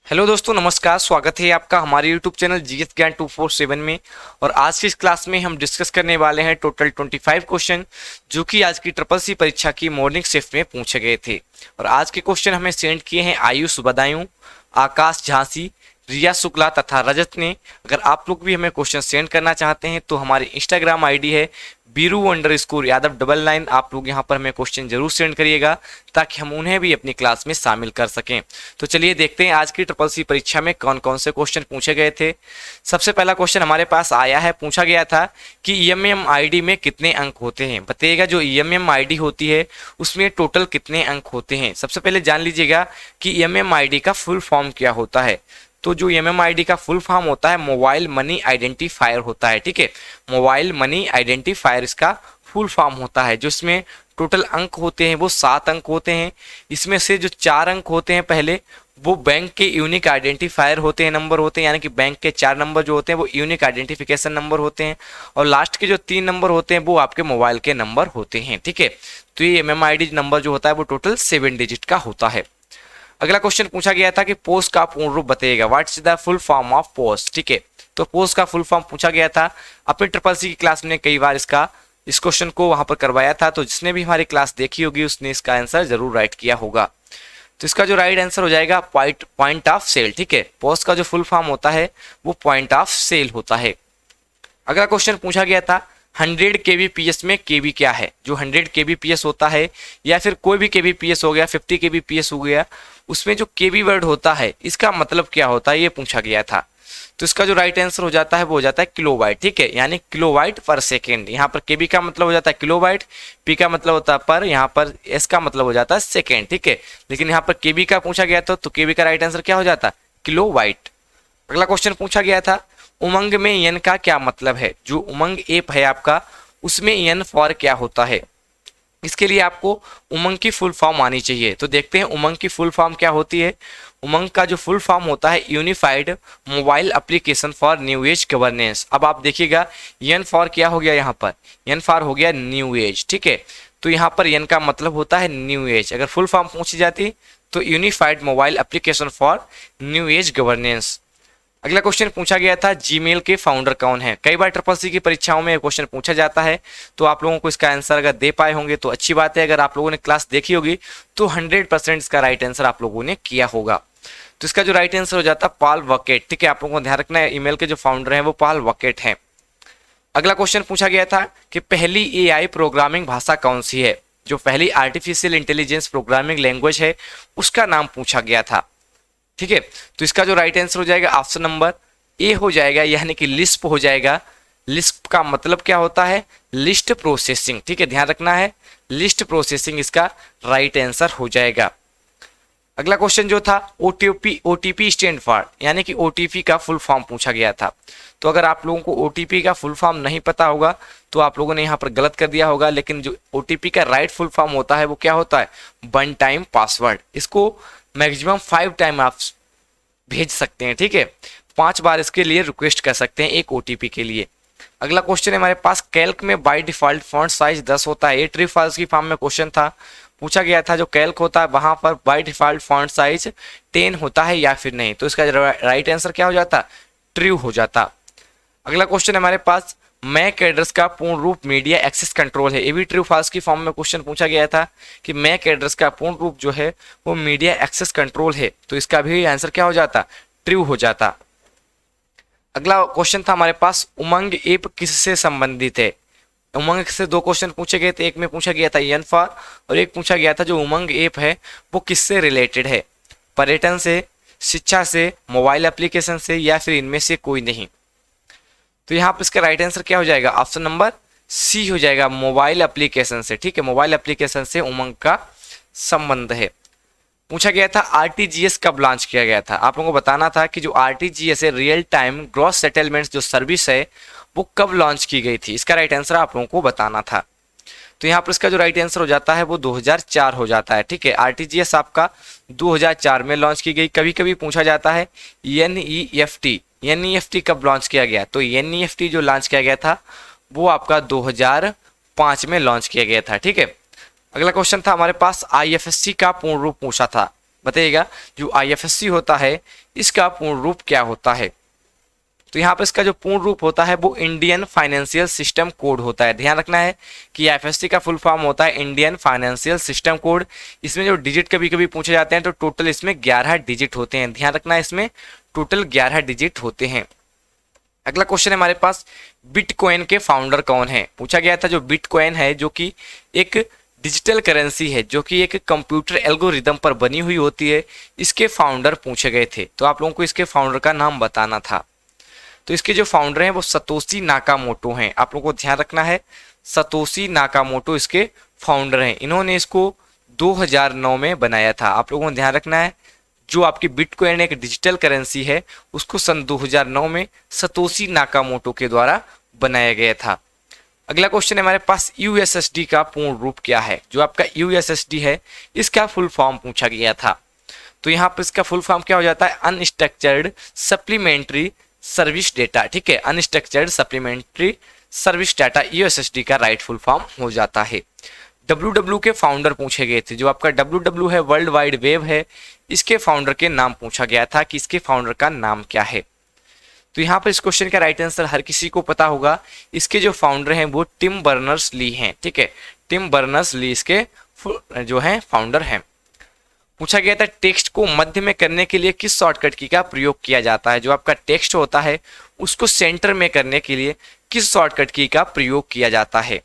Hello दोस्तों, नमस्कार। स्वागत है आपका हमारे यूट्यूब चैनल जीएस ज्ञान 247 में। और आज की इस क्लास में हम डिस्कस करने वाले हैं टोटल 25 क्वेश्चन जो कि आज की ट्रिपल सी परीक्षा की मॉर्निंग शिफ्ट में पूछे गए थे। और आज के क्वेश्चन हमें सेंड किए हैं आयुष बदायूं, आकाश झांसी, रिया शुक्ला तथा रजत ने। अगर आप लोग भी हमें क्वेश्चन सेंड करना चाहते हैं तो हमारी इंस्टाग्राम आईडी है बीरू_यादव99। आप लोग यहाँ पर हमें क्वेश्चन जरूर सेंड करिएगा ताकि हम उन्हें भी अपनी क्लास में शामिल कर सकें। तो चलिए देखते हैं आज की ट्रिपल सी परीक्षा में कौन कौन से क्वेश्चन पूछे गए थे। सबसे पहला क्वेश्चन हमारे पास आया है, पूछा गया था कि ईएमएम आईडी में कितने अंक होते हैं। बताइएगा जो ईएमएम आईडी होती है उसमें टोटल कितने अंक होते हैं। सबसे पहले जान लीजिएगा कि ईएमएम आईडी का फुल फॉर्म क्या होता है। तो जो एमएमआईडी का फुल फॉर्म होता है मोबाइल मनी आइडेंटिफायर होता है। ठीक है, मोबाइल मनी आइडेंटिफायर इसका फुल फॉर्म होता है। जो इसमें टोटल अंक होते हैं वो 7 अंक होते हैं। इसमें से जो 4 अंक होते हैं पहले वो बैंक के यूनिक आइडेंटिफायर होते हैं, नंबर होते हैं, यानी कि बैंक के 4 नंबर जो होते हैं वो यूनिक आइडेंटिफिकेशन नंबर होते हैं। और लास्ट के जो 3 नंबर होते हैं वो आपके मोबाइल के नंबर होते हैं। ठीक है, तो ये एमएमआईडी नंबर जो होता है वो टोटल 7 डिजिट का होता है। अगला क्वेश्चन पूछा गया था कि पोस्ट का पूर्ण रूप बताइएगा, what's the full form of post. ठीक है, तो पोस्ट का फुल फॉर्म पूछा गया था। अपने ट्रिपल सी की क्लास में कई बार इस क्वेश्चन को वहां पर करवाया था, तो जिसने भी हमारी क्लास देखी होगी उसने इसका आंसर जरूर राइट किया होगा। तो इसका जो राइट आंसर हो जाएगा पॉइंट ऑफ सेल। ठीक है, पोस्ट का जो फुल फॉर्म होता है वो पॉइंट ऑफ सेल होता है। अगला क्वेश्चन पूछा गया था 100 kbps में केबी क्या है। जो 100 kbps होता है या फिर कोई भी kbps हो गया, 50 kbps हो गया, उसमें जो केबी वर्ड होता है इसका मतलब क्या होता है ये पूछा गया था। तो इसका जो राइट आंसर हो जाता है वो हो जाता है किलोबाइट। ठीक है, यानी किलोबाइट पर सेकेंड। यहाँ पर केबी का मतलब हो जाता है किलोबाइट, पी का मतलब होता है पर, यहाँ पर एस का मतलब हो जाता है सेकेंड। ठीक है, लेकिन यहाँ पर केबी का पूछा गया था तो केबी का राइट आंसर क्या हो जाता है, किलोबाइट। अगला क्वेश्चन पूछा गया था उमंग में एन का क्या मतलब है। जो उमंग ऐप है आपका उसमें एन फॉर क्या होता है। इसके लिए आपको उमंग की फुल फॉर्म आनी चाहिए। तो देखते हैं उमंग की फुल फॉर्म क्या होती है। उमंग का जो फुल फॉर्म होता है unified mobile application for new age governance. अब आप देखिएगा एन फॉर क्या हो गया, यहाँ पर एन फॉर हो गया न्यू एज। ठीक है, तो यहाँ पर एन का मतलब होता है न्यू एज। अगर फुल फॉर्म पूछी जाती तो unified mobile application for new age governance. अगला क्वेश्चन पूछा गया था जीमेल के फाउंडर कौन है। कई बार ट्रिपल सी की परीक्षाओं में क्वेश्चन पूछा जाता है, तो आप लोगों को इसका आंसर अगर दे पाए होंगे तो अच्छी बात है। अगर आप लोगों ने क्लास देखी होगी तो 100% इसका राइट आंसर आप लोगों ने किया होगा। तो इसका जो राइट आंसर हो जाता है पॉल वॉकेट। ठीक है, आप लोगों को ध्यान रखना है ईमेल के जो फाउंडर हैं वो पॉल वॉकेट हैं। अगला क्वेश्चन पूछा गया था कि पहली एआई प्रोग्रामिंग भाषा कौन सी है। जो पहली आर्टिफिशियल इंटेलिजेंस प्रोग्रामिंग लैंग्वेज है उसका नाम पूछा गया था। ठीक है, तो इसका जो राइट आंसर हो जाएगा ऑप्शन नंबर ए हो जाएगा, यानी कि लिस्प हो जाएगा। लिस्प का मतलब क्या होता है, लिस्ट प्रोसेसिंग। ठीक है, ध्यान रखना है, लिस्ट प्रोसेसिंग इसका राइट आंसर हो जाएगा। अगला क्वेश्चन जो था ओटीपी स्टैंड फॉर, यानी कि ओटीपी का फुल फॉर्म पूछा गया था। तो अगर आप लोगों को ओटीपी का फुल फॉर्म नहीं पता होगा तो आप लोगों ने यहाँ पर गलत कर दिया होगा। लेकिन जो ओटीपी का राइट फुल फॉर्म होता है वो क्या होता है, 1 टाइम पासवर्ड। इसको मैक्सिमम 5 टाइम आप भेज सकते हैं। ठीक है, 5 बार इसके लिए रिक्वेस्ट कर सकते हैं एक ओटीपी के लिए। अगला क्वेश्चन है हमारे पास कैल्क में बाय डिफॉल्ट फॉन्ट साइज 10 होता है। ये ट्रू फॉल्स की फॉर्म में क्वेश्चन था, पूछा गया था जो कैल्क होता है वहां पर बाय डिफॉल्ट फॉन्ट साइज 10 होता है या फिर नहीं। तो इसका राइट आंसर क्या हो जाता, ट्रू हो जाता। अगला क्वेश्चन है हमारे पास मैक एड्रेस का पूर्ण रूप मीडिया एक्सेस कंट्रोल है। ये भी ट्रू फॉल्स की फॉर्म में क्वेश्चन पूछा गया था कि मैक एड्रेस का पूर्ण रूप जो है वो मीडिया एक्सेस कंट्रोल है। तो इसका भी आंसर क्या हो जाता, ट्रू हो जाता। अगला क्वेश्चन था हमारे पास उमंग ऐप किससे संबंधित है। उमंग से 2 क्वेश्चन पूछे गए थे, एक में पूछा गया था एन फॉर और एक पूछा गया था जो उमंग ऐप है वो किससे रिलेटेड है, पर्यटन से, शिक्षा से, मोबाइल एप्लीकेशन से या फिर इनमें से कोई नहीं। तो यहाँ पर इसका राइट आंसर क्या हो जाएगा, ऑप्शन नंबर सी हो जाएगा, मोबाइल एप्लीकेशन से। ठीक है, मोबाइल एप्लीकेशन से उमंग का संबंध है। पूछा गया था आरटीजीएस कब लॉन्च किया गया था। आप लोगों को बताना था कि जो आरटीजीएस है रियल टाइम ग्रॉस सेटलमेंट्स जो सर्विस है वो कब लॉन्च की गई थी। इसका राइट आंसर आप लोगों को बताना था। तो यहाँ पर इसका जो राइट आंसर हो जाता है वो 2004 हो जाता है। ठीक है, आरटीजीएस आपका 2004 में लॉन्च की गई। कभी कभी पूछा जाता है एनईएफटी कब लॉन्च किया गया। तो एनईएफटी जो लॉन्च किया गया था वो आपका 2005 में लॉन्च किया गया था। ठीक है, अगला क्वेश्चन था हमारे पास आईएफएससी का पूर्ण रूप पूछा था। बताइएगा जो आईएफएससी होता है इसका पूर्ण रूप क्या होता है। तो यहाँ पर इसका जो पूर्ण रूप होता है वो इंडियन फाइनेंशियल सिस्टम कोड होता है। ध्यान रखना है कि आईएफएससी का फुल फॉर्म होता है इंडियन फाइनेंशियल सिस्टम कोड। इसमें जो डिजिट कभी कभी पूछे जाते हैं तो टोटल इसमें 11 डिजिट होते हैं। ध्यान रखना है इसमें टोटल 11 डिजिट होते हैं। अगला क्वेश्चन है हमारे पास, बिटकॉइन के फाउंडर कौन है। पूछा गया था जो बिटकॉइन है जो कि एक डिजिटल करेंसी है जो कि एक कंप्यूटर एल्गोरिदम पर बनी हुई होती है, इसके फाउंडर पूछे गए थे। तो आप लोगों को इसके फाउंडर का नाम बताना था। तो इसके जो फाउंडर हैं वो सतोशी नाकामोटो हैं। आप लोगों को ध्यान रखना है सतोशी नाकामोटो इसके फाउंडर हैं। इन्होंने इसको 2009 में बनाया था। आप लोगों को ध्यान रखना है जो आपकी बिटकॉइन एक डिजिटल करेंसी है उसको सन 2009 में सतोशी नाकामोटो के द्वारा बनाया गया था। अगला क्वेश्चन है हमारे पास, यूएसएसडी का पूर्ण रूप क्या है। जो आपका यूएसएसडी है इसका फुल फॉर्म पूछा गया था। तो यहाँ पर इसका फुल फॉर्म क्या हो जाता है, अनस्ट्रक्चर्ड सप्लीमेंट्री सर्विस डेटा। ठीक है, unstructured supplementary service data USSD का राइट फुल फॉर्म हो जाता है। डब्ल्यू के फाउंडर पूछे गए थे। जो आपका डब्ल्यू है वर्ल्ड वाइड वेब है, इसके फाउंडर के नाम पूछा गया था कि इसके फाउंडर का नाम क्या है। तो यहाँ पर इस क्वेश्चन का राइट आंसर हर किसी को पता होगा। इसके जो फाउंडर हैं वो टिम बर्नर्स ली हैं। ठीक है, टिम बर्नर्स ली इसके जो है फाउंडर हैं। पूछा गया था टेक्स्ट को मध्य में करने के लिए किस शॉर्टकट की का प्रयोग किया जाता है। जो आपका टेक्स्ट होता है उसको सेंटर में करने के लिए किस शॉर्टकट की का प्रयोग किया जाता है।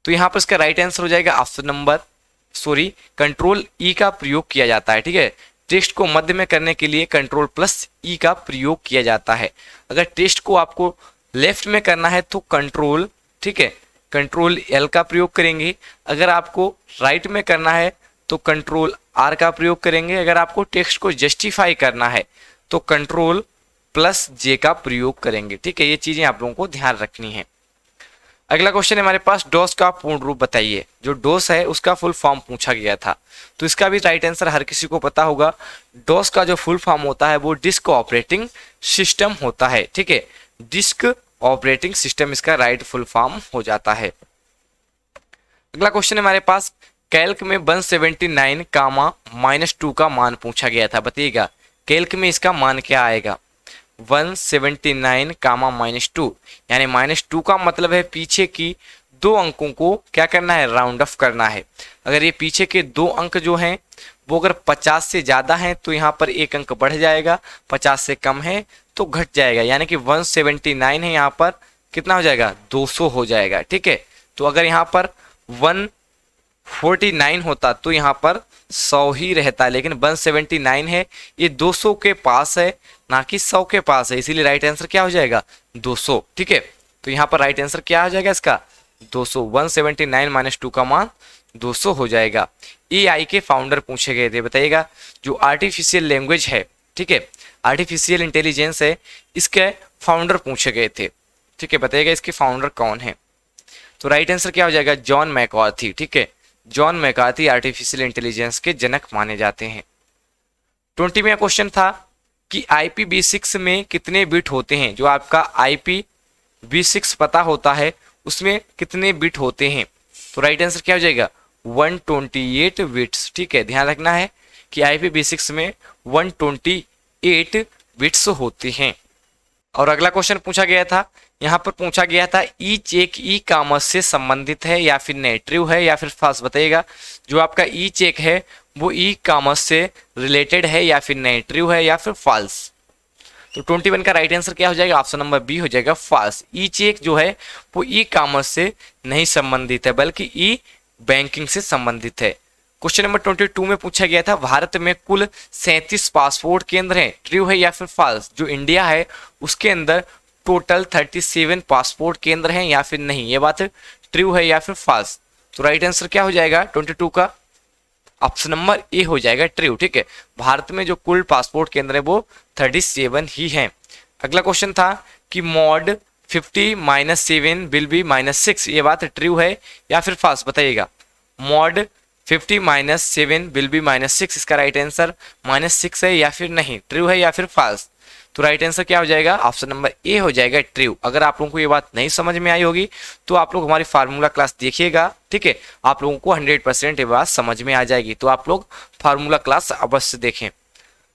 तो यहाँ पर इसका राइट आंसर हो जाएगा ऑप्शन नंबर कंट्रोल ई का प्रयोग किया जाता है। ठीक है, टेक्स्ट को मध्य में करने के लिए कंट्रोल प्लस ई का प्रयोग किया जाता है। अगर टेक्स्ट को आपको लेफ्ट में करना है तो कंट्रोल, ठीक है, कंट्रोल एल का प्रयोग करेंगे। अगर आपको राइट में करना है तो कंट्रोल आर का प्रयोग करेंगे। अगर आपको टेक्स्ट को जस्टिफाई करना है तो कंट्रोल प्लस जे का प्रयोग करेंगे। ठीक है, ये चीजें आप लोगों को ध्यान रखनी है। अगला क्वेश्चन है हमारे पास, डोस का पूर्ण रूप बताइए। जो डोस है उसका फुल फॉर्म पूछा गया था। तो इसका भी राइट आंसर हर किसी को पता होगा। डोस का जो फुल फॉर्म होता है वो डिस्क ऑपरेटिंग सिस्टम होता है। ठीक है, डिस्क ऑपरेटिंग सिस्टम इसका राइट फुल फॉर्म हो जाता है। अगला क्वेश्चन है हमारे पास, कैल्क में 179 कामा -2 का मान पूछा गया था। बताइएगा कैल्क में इसका मान क्या आएगा। 179 कामा -2 यानी -2 का मतलब है पीछे की दो अंकों को क्या करना है, राउंड ऑफ करना है। अगर ये पीछे के दो अंक जो हैं वो अगर 50 से ज़्यादा हैं तो यहाँ पर एक अंक बढ़ जाएगा, 50 से कम है तो घट जाएगा। यानी कि 179 है, यहाँ पर कितना हो जाएगा, 200 हो जाएगा। ठीक है, तो अगर यहाँ पर 149 होता तो यहाँ पर 100 ही रहता है, लेकिन 179 है, ये 200 के पास है ना कि 100 के पास है, इसीलिए राइट आंसर क्या हो जाएगा, 200। ठीक है, तो यहाँ पर राइट आंसर क्या हो जाएगा इसका, 200। 179 - 2 का मान 200 हो जाएगा। एआई के फाउंडर पूछे गए थे। बताइएगा जो आर्टिफिशियल लैंग्वेज है, ठीक है, आर्टिफिशियल इंटेलिजेंस है, इसके फाउंडर पूछे गए थे। ठीक है, बताइएगा इसके फाउंडर कौन है। तो राइट आंसर क्या हो जाएगा, जॉन मैकार्थी। ठीक है, जॉन मैकार्थी आर्टिफिशियल इंटेलिजेंस के जनक माने जाते हैं। 20वां क्वेश्चन था कि IPv6 में कितने बिट होते हैं। जो आपका IPv6 पता होता है उसमें कितने बिट होते हैं। तो राइट आंसर क्या हो जाएगा, 128 बिट्स। ठीक है, ध्यान रखना है कि IPv6 में 128 बिट्स होते हैं। और अगला क्वेश्चन पूछा गया था, यहाँ पर पूछा गया था ई चेक ई कॉमर्स से संबंधित है या फिर नहीं, ट्रू है या फिर फॉल्स। बताइएगा जो आपका ई चेक है वो ई कॉमर्स से रिलेटेड है या फिर नहीं, ट्रू है या फिर फॉल्स। तो 21 का राइट आंसर क्या हो जाएगा, ऑप्शन नंबर बी हो जाएगा, फॉल्स। ई चेक जो है वो ई कॉमर्स से नहीं संबंधित है बल्कि ई बैंकिंग से संबंधित है। क्वेश्चन नंबर 22 में पूछा गया था भारत में कुल 37 पासपोर्ट केंद्र हैं, ट्रू है या फिर फॉल्स। जो इंडिया है उसके अंदर टोटल 37 पासपोर्ट केंद्र हैं या फिर नहीं, ये बात ट्रू है या फिर फॉल्स। तो राइट आंसर क्या हो जाएगा 22 का, ऑप्शन नंबर ए हो जाएगा, ट्रू। ठीक है, भारत में जो कुल पासपोर्ट केंद्र है वो 37 ही हैं। अगला क्वेश्चन था कि मॉड 50 - 7 विल बी -6, ये बात ट्रू है या फिर फॉल्स। बताइएगा मॉड 50 माइनस 7 विल बी -6, इसका राइट आंसर -6 है या फिर नहीं, ट्रू है या फिर फॉल्स। तो राइट आंसर क्या हो जाएगा, ऑप्शन नंबर ए हो जाएगा ट्रू। अगर आप लोगों को ये बात नहीं समझ में आई होगी तो आप लोग हमारी फार्मूला क्लास देखिएगा, ठीक है, आप लोगों को 100% ये बात समझ में आ जाएगी। तो आप लोग फार्मूला क्लास अवश्य देखें।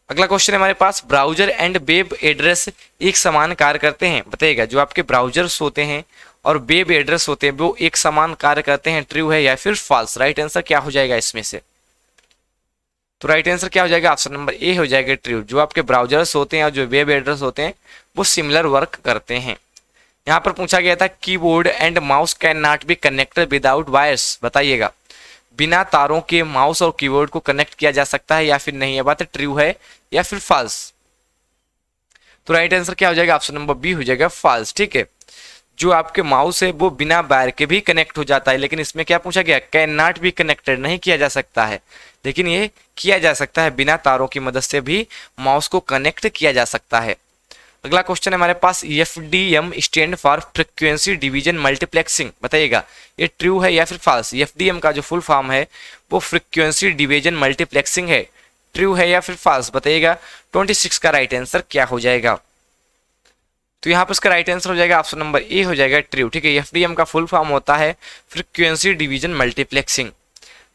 अगला क्वेश्चन है हमारे पास, ब्राउजर एंड वेब एड्रेस एक समान कार्य करते हैं, बताइएगा। जो आपके ब्राउजर्स होते हैं और वेब एड्रेस होते हैं वो एक समान कार्य करते हैं, ट्रू है या फिर फॉल्स। राइट आंसर क्या हो जाएगा इसमें से, तो राइट आंसर क्या हो जाएगा, ऑप्शन नंबर ए हो जाएगा ट्रू। जो आपके ब्राउजर्स होते हैं और जो वेब एड्रेस होते हैं वो सिमिलर वर्क करते हैं। यहाँ पर पूछा गया था keyboard and mouse can not be connected without wires, बताइएगा बिना तारों के माउस और कीबोर्ड को कनेक्ट किया जा सकता है या फिर नहीं, ये बात ट्रू है या फिर फॉल्स। तो राइट आंसर क्या हो जाएगा, ऑप्शन नंबर बी हो जाएगा फॉल्स, ठीक है। जो आपके माउस है वो बिना वायर के भी कनेक्ट हो जाता है, लेकिन इसमें क्या पूछा गया, कैन नॉट बी कनेक्टेड, नहीं किया जा सकता है, लेकिन ये किया जा सकता है, बिना तारों की मदद से भी माउस को कनेक्ट किया जा सकता है। अगला क्वेश्चन है हमारे पास, FDM stand for frequency division multiplexing, बताइएगा ये ट्रू है या फिर फॉल्स। एफडीएम का जो फुल फॉर्म है वो फ्रीक्वेंसी डिवीजन मल्टीप्लेक्सिंग है, ट्रू है या फिर फॉल्स, बताइएगा। 26 का राइट आंसर क्या हो जाएगा, तो यहाँ पर इसका राइट आंसर हो जाएगा ऑप्शन नंबर ए हो जाएगा ट्रू, ठीक है। एफडीएम का फुल फॉर्म होता है फ्रीक्वेंसी डिवीजन मल्टीप्लेक्सिंग।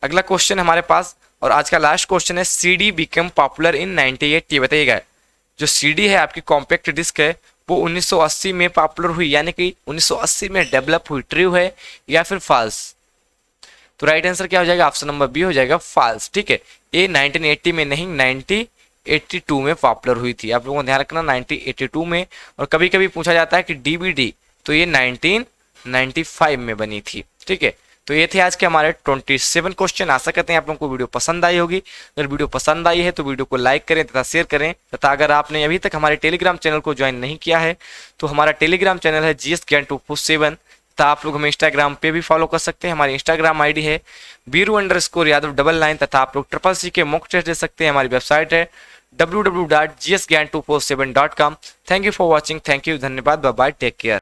अगला क्वेश्चन हमारे पास और आज का लास्ट क्वेश्चन है, सीडी बिकम पॉपुलर इन 1980, बताइएगा। जो सीडी है आपकी कॉम्पैक्ट डिस्क है वो 1980 में पॉपुलर हुई, यानी कि 1980 में डेवलप हुई, ट्रू है या फिर फॉल्स। तो राइट आंसर क्या हो जाएगा, ऑप्शन नंबर बी हो जाएगा फॉल्स, ठीक है। ये 1980 में नहीं 1982 में पॉपुलर हुई थी, आप लोगों को ध्यान रखना 1982 में। और कभी कभी पूछा जाता है कि डीवीडी, तो ये 1995 में बनी थी, ठीक है। तो ये थे आज के हमारे 27 क्वेश्चन। आशा करते हैं आप लोगों को वीडियो पसंद आई होगी। अगर वीडियो पसंद आई है तो वीडियो को लाइक करें तथा शेयर करें, तथा अगर आपने अभी तक हमारे टेलीग्राम चैनल को ज्वाइन नहीं किया है तो हमारा टेलीग्राम चैनल है GS ज्ञान 247, तथा आप लोग हमें इंस्टाग्राम पे भी फॉलो कर सकते हैं। हमारी इंस्टाग्राम ID है बीरू_यादव 99, तथा आप लोग CCC के मॉक टेस्ट दे सकते हैं। हमारी वेबसाइट है www.gsgyan247.com। Thank you for watching, thank you, धन्यवाद, बाय बाय, टेक केयर।